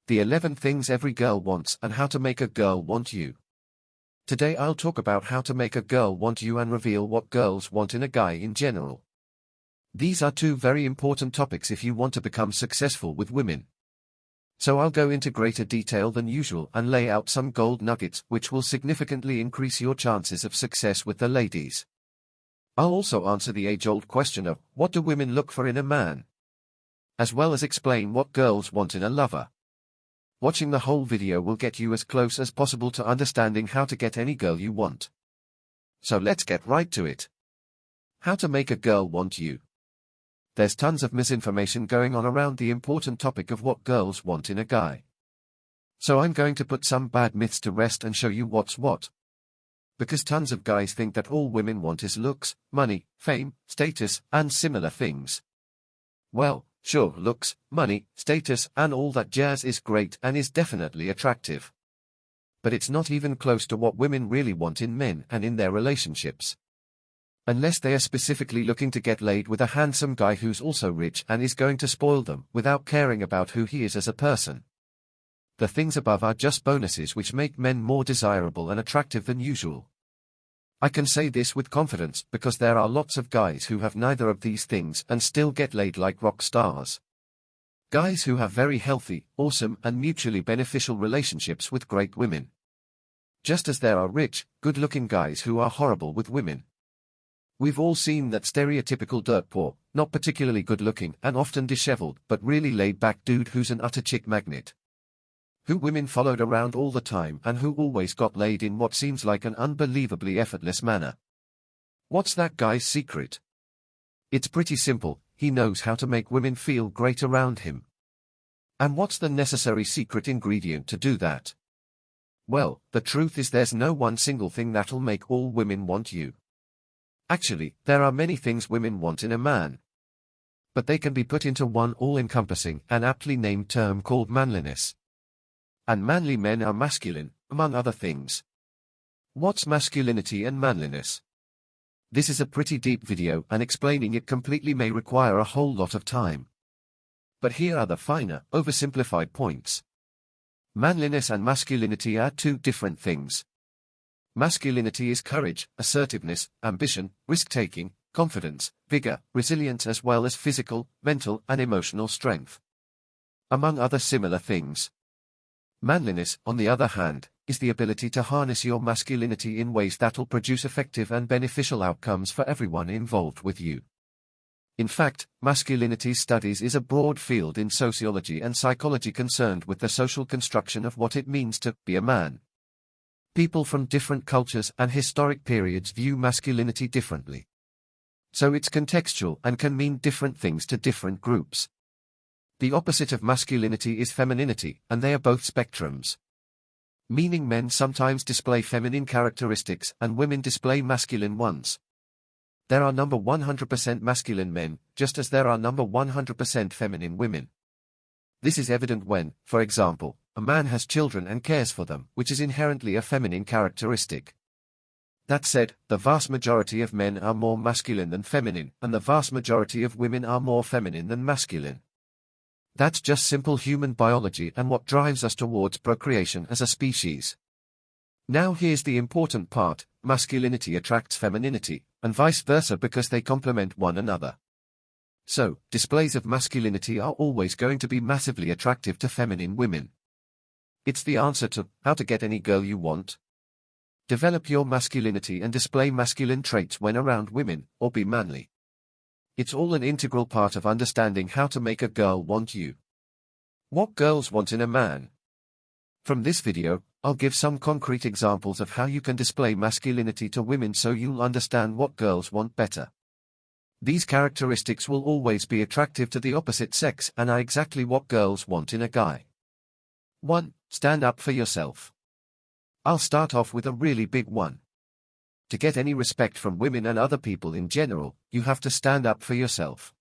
The 11 things every girl wants and how to make a girl want you. Today I'll talk about how to make a girl want you and reveal what girls want in a guy in general. These are two very important topics if you want to become successful with women. So I'll go into greater detail than usual and lay out some gold nuggets which will significantly increase your chances of success with the ladies. I'll also answer the age-old question of, what do women look for in a man? As well as explain what girls want in a lover. Watching the whole video will get you as close as possible to understanding how to get any girl you want. So let's get right to it. How to make a girl want you. There's tons of misinformation going on around the important topic of what girls want in a guy. So I'm going to put some bad myths to rest and show you what's what. Because tons of guys think that all women want is looks, money, fame, status, and similar things. Well, sure, looks, money, status, and all that jazz is great and is definitely attractive. But it's not even close to what women really want in men and in their relationships. Unless they are specifically looking to get laid with a handsome guy who's also rich and is going to spoil them without caring about who he is as a person. The things above are just bonuses which make men more desirable and attractive than usual. I can say this with confidence because there are lots of guys who have neither of these things and still get laid like rock stars. Guys who have very healthy, awesome, and mutually beneficial relationships with great women. Just as there are rich, good-looking guys who are horrible with women. We've all seen that stereotypical dirt poor, not particularly good-looking and often disheveled but really laid-back dude who's an utter chick magnet. Who women followed around all the time and who always got laid in what seems like an unbelievably effortless manner. What's that guy's secret? It's pretty simple, he knows how to make women feel great around him. And what's the necessary secret ingredient to do that? Well, the truth is there's no one single thing that'll make all women want you. Actually, there are many things women want in a man. But they can be put into one all-encompassing and aptly named term called manliness. And manly men are masculine, among other things. What's masculinity and manliness? This is a pretty deep video and explaining it completely may require a whole lot of time. But here are the finer, oversimplified points. Manliness and masculinity are two different things. Masculinity is courage, assertiveness, ambition, risk-taking, confidence, vigor, resilience as well as physical, mental and emotional strength. Among other similar things. Manliness, on the other hand, is the ability to harness your masculinity in ways that'll produce effective and beneficial outcomes for everyone involved with you. In fact, masculinity studies is a broad field in sociology and psychology concerned with the social construction of what it means to be a man. People from different cultures and historic periods view masculinity differently. So it's contextual and can mean different things to different groups. The opposite of masculinity is femininity, and they are both spectrums. Meaning men sometimes display feminine characteristics and women display masculine ones. There are number 100% masculine men, just as there are number 100% feminine women. This is evident when, for example, a man has children and cares for them, which is inherently a feminine characteristic. That said, the vast majority of men are more masculine than feminine, and the vast majority of women are more feminine than masculine. That's just simple human biology and what drives us towards procreation as a species. Now here's the important part, masculinity attracts femininity, and vice versa because they complement one another. So, displays of masculinity are always going to be massively attractive to feminine women. It's the answer to, how to get any girl you want. Develop your masculinity and display masculine traits when around women, or be manly. It's all an integral part of understanding how to make a girl want you. What girls want in a man. From this video, I'll give some concrete examples of how you can display masculinity to women so you'll understand what girls want better. These characteristics will always be attractive to the opposite sex and are exactly what girls want in a guy. 1. Stand up for yourself. I'll start off with a really big one. To get any respect from women and other people in general, you have to stand up for yourself.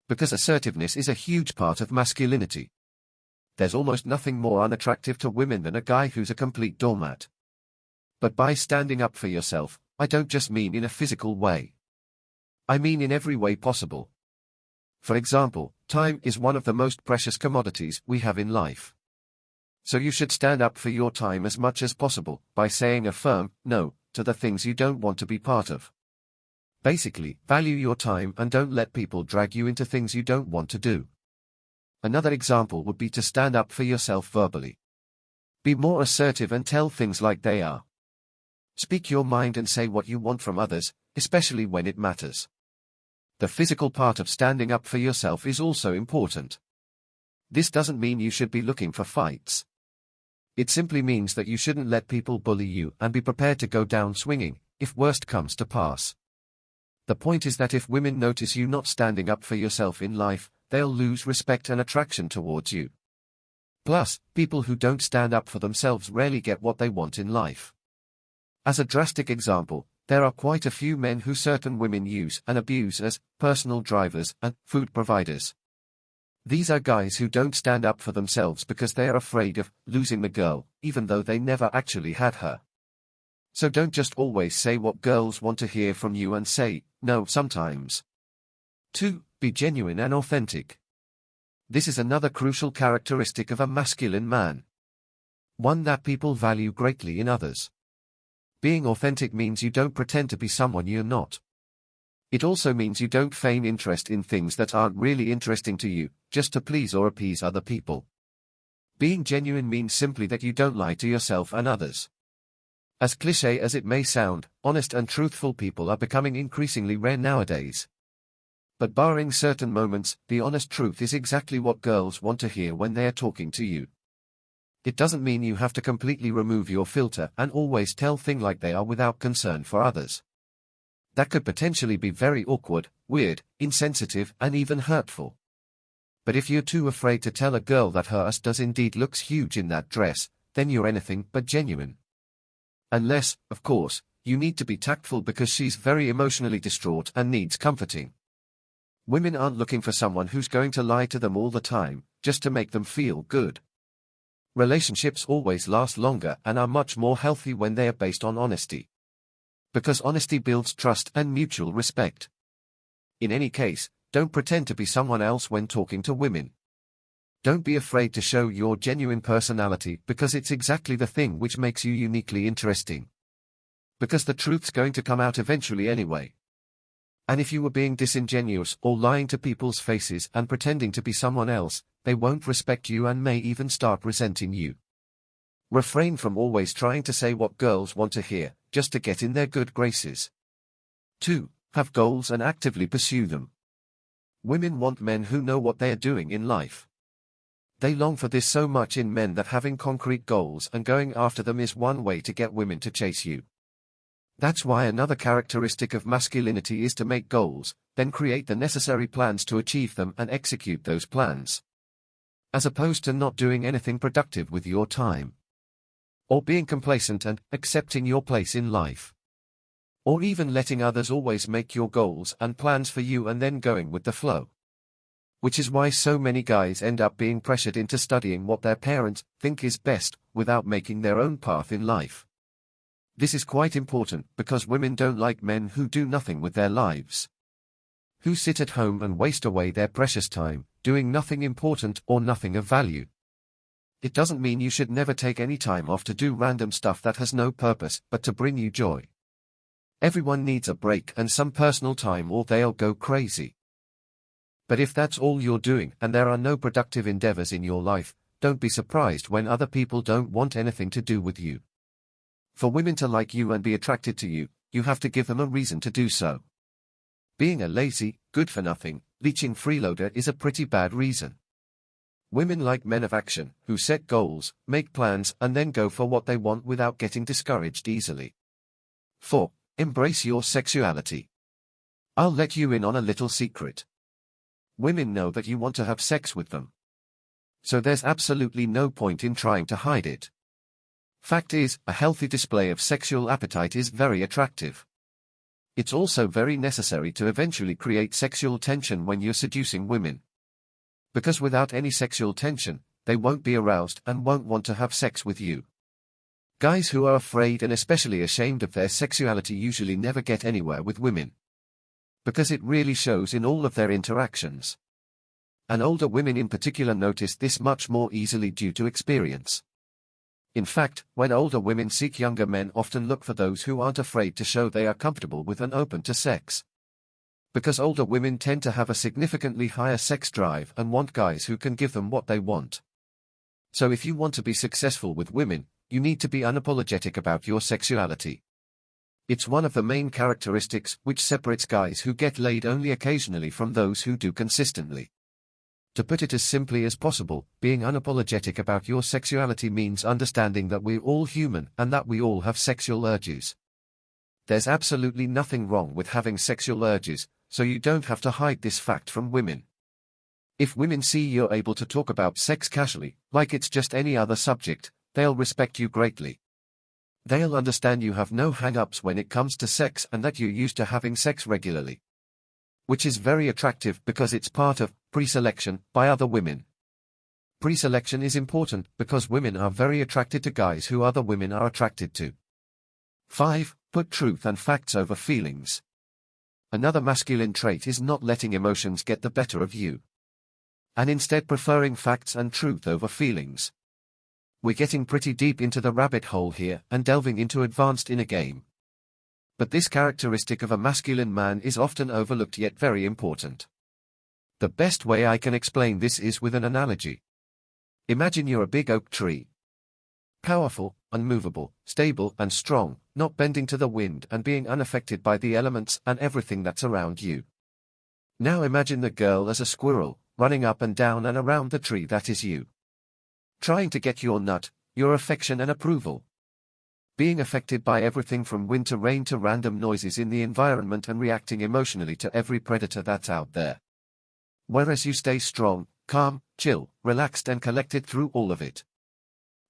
Because assertiveness is a huge part of masculinity. There's almost nothing more unattractive to women than a guy who's a complete doormat. But by standing up for yourself, I don't just mean in a physical way. I mean in every way possible. For example, time is one of the most precious commodities we have in life. So you should stand up for your time as much as possible by saying a firm no to the things you don't want to be part of. Basically, value your time and don't let people drag you into things you don't want to do. Another example would be to stand up for yourself verbally. Be more assertive and tell things like they are. Speak your mind and say what you want from others, especially when it matters. The physical part of standing up for yourself is also important. This doesn't mean you should be looking for fights. It simply means that you shouldn't let people bully you and be prepared to go down swinging, if worst comes to pass. The point is that if women notice you not standing up for yourself in life, they'll lose respect and attraction towards you. Plus, people who don't stand up for themselves rarely get what they want in life. As a drastic example, there are quite a few men who certain women use and abuse as personal drivers and food providers. These are guys who don't stand up for themselves because they are afraid of losing the girl, even though they never actually had her. So don't just always say what girls want to hear from you and say no sometimes. 2. Be genuine and authentic. This is another crucial characteristic of a masculine man. One that people value greatly in others. Being authentic means you don't pretend to be someone you're not. It also means you don't feign interest in things that aren't really interesting to you, just to please or appease other people. Being genuine means simply that you don't lie to yourself and others. As cliché as it may sound, honest and truthful people are becoming increasingly rare nowadays. But barring certain moments, the honest truth is exactly what girls want to hear when they are talking to you. It doesn't mean you have to completely remove your filter and always tell things like they are without concern for others. That could potentially be very awkward, weird, insensitive, and even hurtful. But if you're too afraid to tell a girl that her ass does indeed looks huge in that dress, then you're anything but genuine. Unless, of course, you need to be tactful because she's very emotionally distraught and needs comforting. Women aren't looking for someone who's going to lie to them all the time, just to make them feel good. Relationships always last longer and are much more healthy when they are based on honesty. Because honesty builds trust and mutual respect. In any case, don't pretend to be someone else when talking to women. Don't be afraid to show your genuine personality because it's exactly the thing which makes you uniquely interesting. Because the truth's going to come out eventually anyway. And if you were being disingenuous or lying to people's faces and pretending to be someone else, they won't respect you and may even start resenting you. Refrain from always trying to say what girls want to hear, just to get in their good graces. 2. Have goals and actively pursue them. Women want men who know what they are doing in life. They long for this so much in men that having concrete goals and going after them is one way to get women to chase you. That's why another characteristic of masculinity is to make goals, then create the necessary plans to achieve them and execute those plans. As opposed to not doing anything productive with your time. Or being complacent and accepting your place in life. Or even letting others always make your goals and plans for you and then going with the flow. Which is why so many guys end up being pressured into studying what their parents think is best, without making their own path in life. This is quite important because women don't like men who do nothing with their lives. Who sit at home and waste away their precious time, doing nothing important or nothing of value. It doesn't mean you should never take any time off to do random stuff that has no purpose but to bring you joy. Everyone needs a break and some personal time or they'll go crazy. But if that's all you're doing and there are no productive endeavors in your life, don't be surprised when other people don't want anything to do with you. For women to like you and be attracted to you, you have to give them a reason to do so. Being a lazy, good-for-nothing, leeching freeloader is a pretty bad reason. Women like men of action, who set goals, make plans and then go for what they want without getting discouraged easily. 4. Embrace your sexuality. I'll let you in on a little secret. Women know that you want to have sex with them. So there's absolutely no point in trying to hide it. Fact is, a healthy display of sexual appetite is very attractive. It's also very necessary to eventually create sexual tension when you're seducing women. Because without any sexual tension, they won't be aroused and won't want to have sex with you. Guys who are afraid and especially ashamed of their sexuality usually never get anywhere with women. Because it really shows in all of their interactions. And older women in particular notice this much more easily due to experience. In fact, when older women seek younger men often look for those who aren't afraid to show they are comfortable with and open to sex. Because older women tend to have a significantly higher sex drive and want guys who can give them what they want. So if you want to be successful with women, you need to be unapologetic about your sexuality. It's one of the main characteristics which separates guys who get laid only occasionally from those who do consistently. To put it as simply as possible, being unapologetic about your sexuality means understanding that we're all human and that we all have sexual urges. There's absolutely nothing wrong with having sexual urges, so you don't have to hide this fact from women. If women see you're able to talk about sex casually, like it's just any other subject, they'll respect you greatly. They'll understand you have no hang-ups when it comes to sex and that you're used to having sex regularly. Which is very attractive because it's part of pre-selection by other women. Pre-selection is important because women are very attracted to guys who other women are attracted to. 5. Put truth and facts over feelings. Another masculine trait is not letting emotions get the better of you, and instead preferring facts and truth over feelings. We're getting pretty deep into the rabbit hole here and delving into advanced inner game. But this characteristic of a masculine man is often overlooked yet very important. The best way I can explain this is with an analogy. Imagine you're a big oak tree. Powerful, unmovable, stable and strong, not bending to the wind and being unaffected by the elements and everything that's around you. Now imagine the girl as a squirrel, running up and down and around the tree that is you. Trying to get your nut, your affection and approval. Being affected by everything from wind to rain to random noises in the environment and reacting emotionally to every predator that's out there. Whereas you stay strong, calm, chill, relaxed and collected through all of it.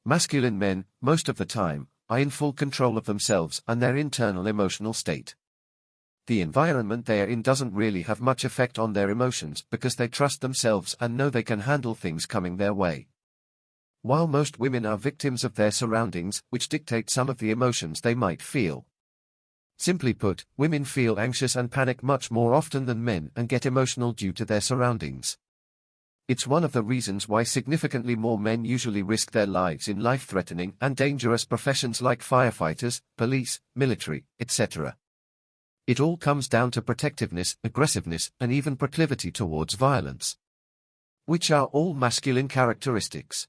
Masculine men, most of the time, are in full control of themselves and their internal emotional state. The environment they are in doesn't really have much effect on their emotions because they trust themselves and know they can handle things coming their way. While most women are victims of their surroundings, which dictate some of the emotions they might feel. Simply put, women feel anxious and panic much more often than men and get emotional due to their surroundings. It's one of the reasons why significantly more men usually risk their lives in life-threatening and dangerous professions like firefighters, police, military, etc. It all comes down to protectiveness, aggressiveness, and even proclivity towards violence, which are all masculine characteristics.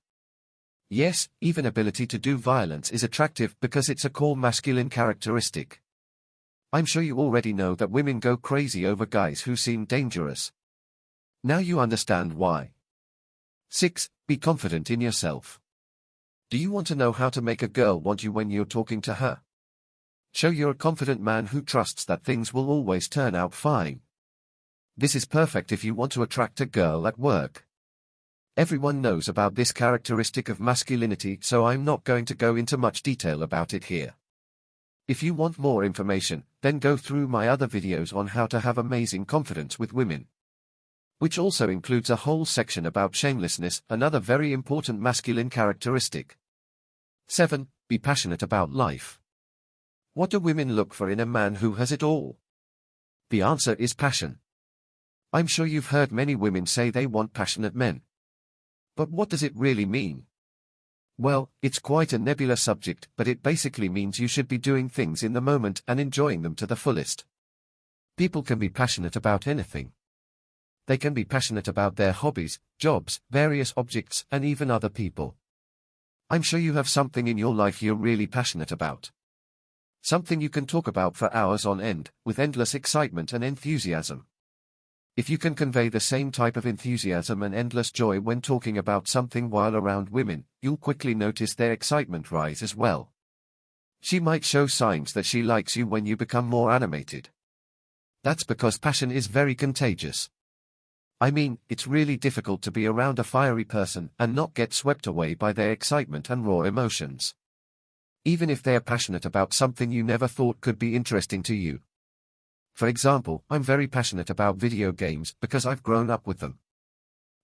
Yes, even ability to do violence is attractive because it's a core masculine characteristic. I'm sure you already know that women go crazy over guys who seem dangerous. Now you understand why. 6. Be confident in yourself. Do you want to know how to make a girl want you when you're talking to her? Show you're a confident man who trusts that things will always turn out fine. This is perfect if you want to attract a girl at work. Everyone knows about this characteristic of masculinity, so I'm not going to go into much detail about it here. If you want more information, then go through my other videos on how to have amazing confidence with women, which also includes a whole section about shamelessness, another very important masculine characteristic. 7. Be passionate about life. What do women look for in a man who has it all? The answer is passion. I'm sure you've heard many women say they want passionate men. But what does it really mean? Well, it's quite a nebulous subject, but it basically means you should be doing things in the moment and enjoying them to the fullest. People can be passionate about anything. They can be passionate about their hobbies, jobs, various objects, and even other people. I'm sure you have something in your life you're really passionate about. Something you can talk about for hours on end, with endless excitement and enthusiasm. If you can convey the same type of enthusiasm and endless joy when talking about something while around women, you'll quickly notice their excitement rise as well. She might show signs that she likes you when you become more animated. That's because passion is very contagious. I mean, it's really difficult to be around a fiery person and not get swept away by their excitement and raw emotions. Even if they are passionate about something you never thought could be interesting to you. For example, I'm very passionate about video games because I've grown up with them.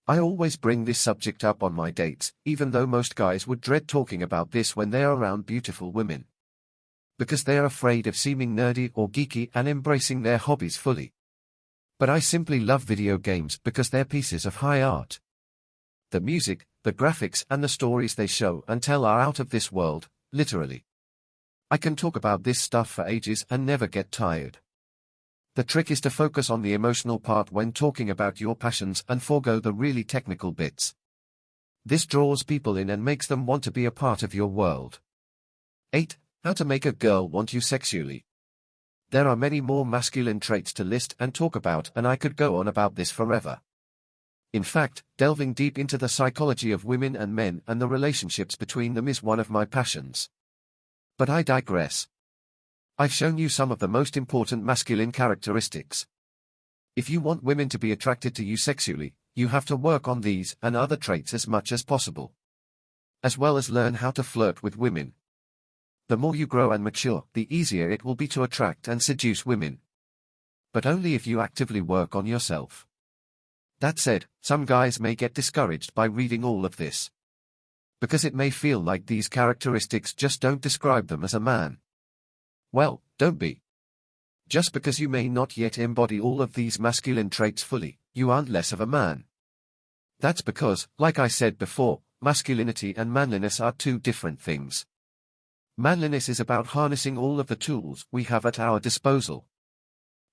I always bring this subject up on my dates, even though most guys would dread talking about this when they are around beautiful women. Because they are afraid of seeming nerdy or geeky and embracing their hobbies fully. But I simply love video games because they're pieces of high art. The music, The graphics and the stories they show and tell are out of this world, literally. I can talk about this stuff for ages and never get tired. The trick is to focus on the emotional part when talking about your passions and forego the really technical bits. This draws people in and makes them want to be a part of your world. 8. How to make a girl want you sexually. There are many more masculine traits to list and talk about, and I could go on about this forever. In fact, delving deep into the psychology of women and men and the relationships between them is one of my passions. But I digress. I've shown you some of the most important masculine characteristics. If you want women to be attracted to you sexually, you have to work on these and other traits as much as possible, as well as learn how to flirt with women. The more you grow and mature, the easier it will be to attract and seduce women. But only if you actively work on yourself. That said, some guys may get discouraged by reading all of this, because it may feel like these characteristics just don't describe them as a man. Well, don't be. Just because you may not yet embody all of these masculine traits fully, you aren't less of a man. That's because, like I said before, masculinity and manliness are two different things. Manliness is about harnessing all of the tools we have at our disposal.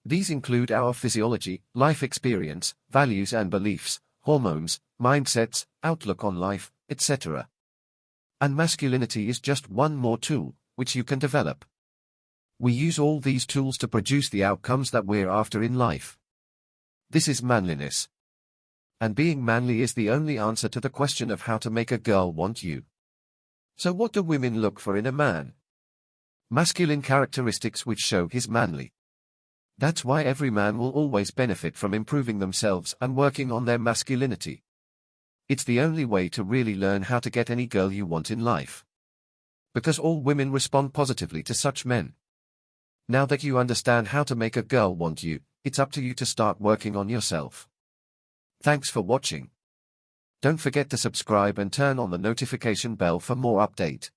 These include our physiology, life experience, values and beliefs, hormones, mindsets, outlook on life, etc. And masculinity is just one more tool, which you can develop. We use all these tools to produce the outcomes that we're after in life. This is manliness. And being manly is the only answer to the question of how to make a girl want you. So what do women look for in a man? Masculine characteristics which show he's manly. That's why every man will always benefit from improving themselves and working on their masculinity. It's the only way to really learn how to get any girl you want in life. Because all women respond positively to such men. Now that you understand how to make a girl want you, it's up to you to start working on yourself. Thanks for watching. Don't forget to subscribe and turn on the notification bell for more update.